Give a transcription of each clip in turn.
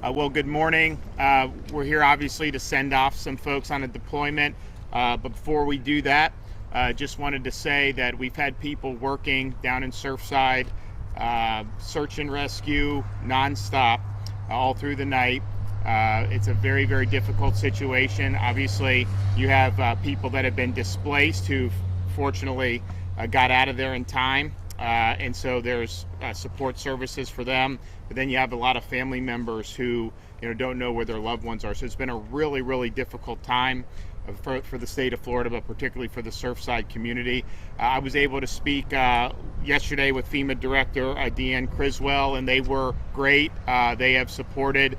Well, good morning. We're here obviously to send off some folks on a deployment. But before we do that, just wanted to say that we've had people working down in Surfside, search and rescue nonstop all through the night. It's a very, very difficult situation. Obviously, you have people that have been displaced who fortunately got out of there in time. And so there's support services for them, but then you have a lot of family members who don't know where their loved ones are. So it's been a really, really difficult time for the state of Florida, but particularly for the Surfside community. I was able to speak yesterday with FEMA Director Deanne Criswell, and they were great. They have supported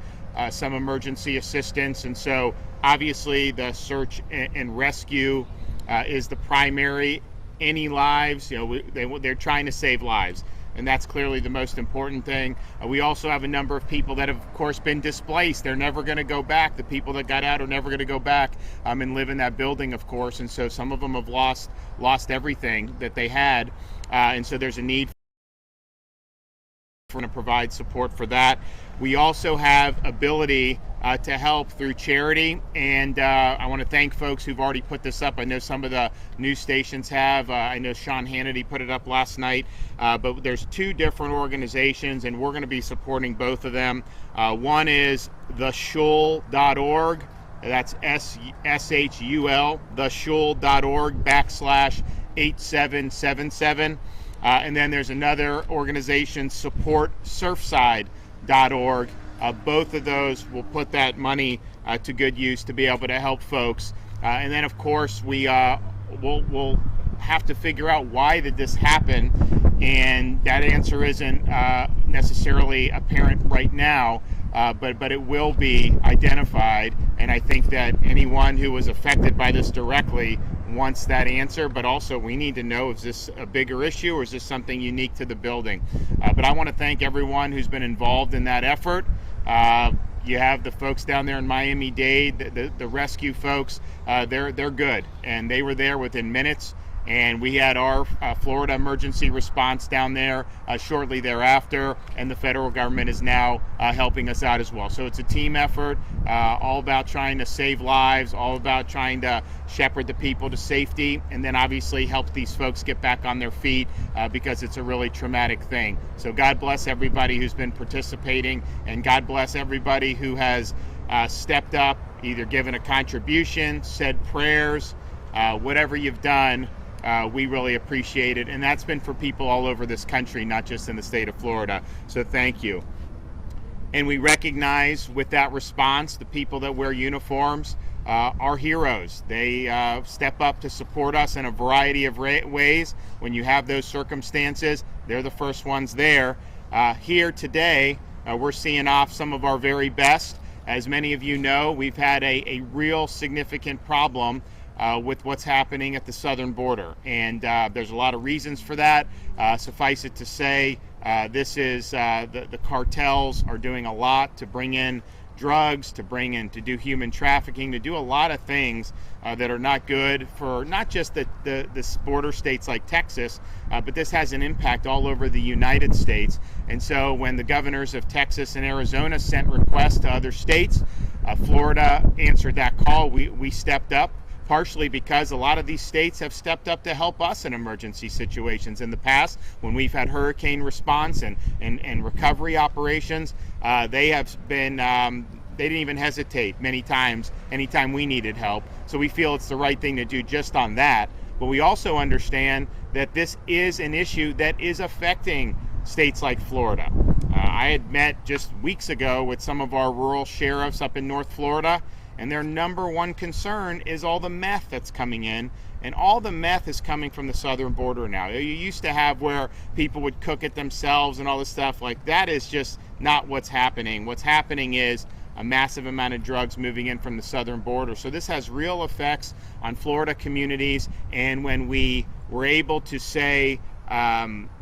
some emergency assistance, and so obviously the search and rescue is the primary. Any lives, they're trying to save lives, and that's clearly the most important thing. We also have a number of people that have, of course, been displaced. They're never going to go back. The people that got out are never going to go back and live in that building, of course, and so some of them have lost everything that they had, and so there's a need to provide support for that. We also have ability to help through charity, and I want to thank folks who've already put this up. I know some of the news stations have. I know Sean Hannity put it up last night, but there's two different organizations, and we're going to be supporting both of them. One is theshul.org. That's SHUL, theshul.org/8777. And then there's another organization, supportsurfside.org. Both of those will put that money to good use to be able to help folks. And then, of course, we'll have to figure out why did this happen, and that answer isn't necessarily apparent right now, but it will be identified. And I think that anyone who was affected by this directly wants that answer, but also we need to know, is this a bigger issue or is this something unique to the building? But I want to thank everyone who's been involved in that effort. You have the folks down there in Miami-Dade, the rescue folks, they're good, and they were there within minutes. And we had our Florida emergency response down there shortly thereafter, and the federal government is now helping us out as well. So it's a team effort, all about trying to save lives, all about trying to shepherd the people to safety, and then obviously help these folks get back on their feet because it's a really traumatic thing. So God bless everybody who's been participating, and God bless everybody who has stepped up, either given a contribution, said prayers, whatever you've done. We really appreciate it, and that's been for people all over this country, not just in the state of Florida. So thank you. And we recognize with that response, the people that wear uniforms are heroes. They step up to support us in a variety of ways. When you have those circumstances, they're the first ones there. Here today, we're seeing off some of our very best. As many of you know, we've had a real significant problem with what's happening at the southern border, and there's a lot of reasons for that. Suffice it to say, this is the cartels are doing a lot to bring in drugs, to do human trafficking, to do a lot of things that are not good for not just the border states like Texas, but this has an impact all over the United States. And so when the governors of Texas and Arizona sent requests to other states, Florida answered that call. We stepped up, partially because a lot of these states have stepped up to help us in emergency situations in the past. When we've had hurricane response and recovery operations, they have been, they didn't even hesitate many times anytime we needed help. So we feel it's the right thing to do just on that. But we also understand that this is an issue that is affecting states like Florida. I had met just weeks ago with some of our rural sheriffs up in North Florida, and their number one concern is all the meth that's coming in, and all the meth is coming from the southern border now. You used to have where people would cook it themselves and all this stuff. Like, that is just not what's happening. What's happening is a massive amount of drugs moving in from the southern border. So this has real effects on Florida communities, and when we were able to say,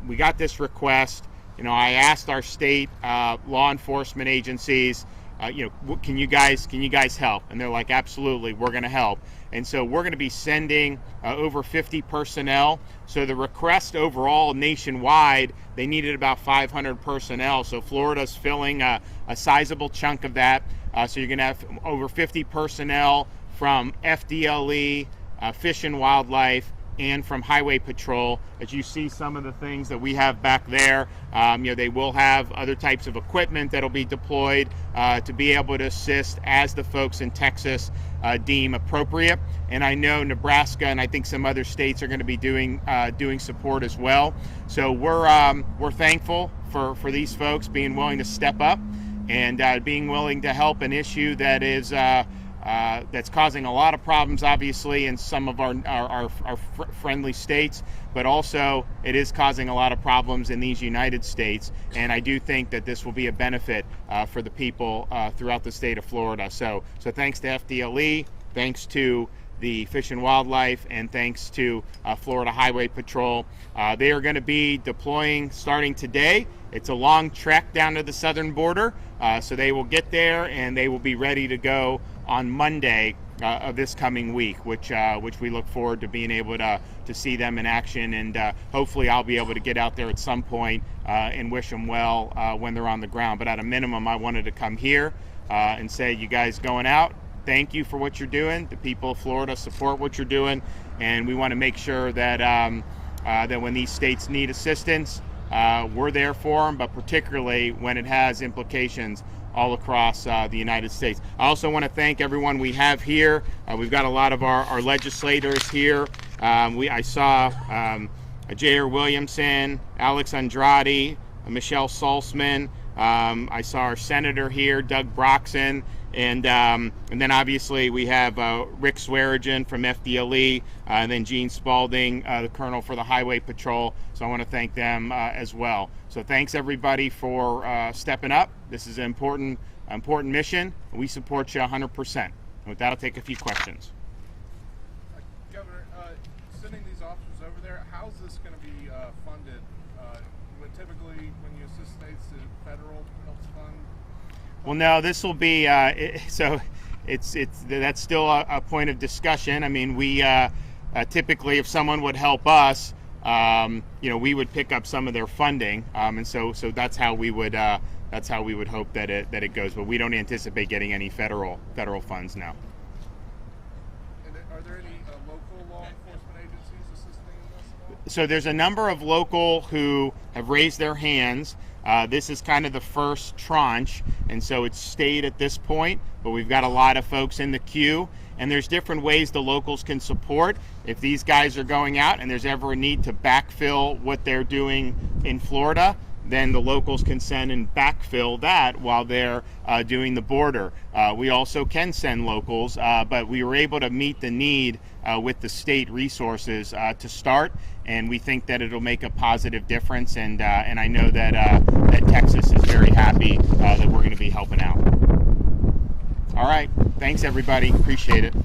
we got this request, I asked our state law enforcement agencies, can you guys help? And they're like, absolutely, we're going to help. And so we're going to be sending over 50 personnel. So the request overall nationwide, they needed about 500 personnel. So Florida's filling a sizable chunk of that. So you're going to have over 50 personnel from FDLE, Fish and Wildlife, and from Highway Patrol. As you see some of the things that we have back there, they will have other types of equipment that'll be deployed to be able to assist as the folks in Texas deem appropriate. And I know Nebraska and I think some other states are going to be doing support as well. So we're thankful for these folks being willing to step up and being willing to help an issue that is that's causing a lot of problems, obviously, in some of our friendly states, but also it is causing a lot of problems in these United States. And I do think that this will be a benefit for the people throughout the state of Florida. So thanks to FDLE, thanks to the Fish and Wildlife, and thanks to Florida Highway Patrol. They are going to be deploying starting today. It's a long trek down to the southern border, so they will get there and they will be ready to go on Monday of this coming week, which we look forward to being able to see them in action, and hopefully I'll be able to get out there at some point and wish them well when they're on the ground. But at a minimum, I wanted to come here and say, you guys going out, thank you for what you're doing. The people of Florida support what you're doing, and we want to make sure that that when these states need assistance, we're there for them, but particularly when it has implications all across the United States. I also want to thank everyone we have here. We've got a lot of our legislators here. I saw J.R. Williamson, Alex Andrade, Michelle Salzman. I saw our senator here, Doug Broxson, and then obviously we have Rick Swearigan from FDLE, and then Gene Spalding, the colonel for the Highway Patrol. So I want to thank them as well. So thanks everybody for stepping up. This is an important mission. We support you 100%. And with that, I'll take a few questions. Governor, sending these officers over there, how's this going to be funded? Typically, when you assist states, the federal helps fund. Well, no, this will be that's still a point of discussion. I mean, we typically, if someone would help us, we would pick up some of their funding, and so that's how we would hope that it goes. But we don't anticipate getting any federal funds now. And are there any local law enforcement agencies assisting in this? So there's a number of local who have raised their hands. This is kind of the first tranche, and so it's stayed at this point, but we've got a lot of folks in the queue, and there's different ways the locals can support. If these guys are going out and there's ever a need to backfill what they're doing in Florida, then the locals can send and backfill that while they're doing the border. We also can send locals, but we were able to meet the need with the state resources to start, and we think that it'll make a positive difference, and I know that Texas is very happy that we're going to be helping out. All right, thanks everybody, appreciate it.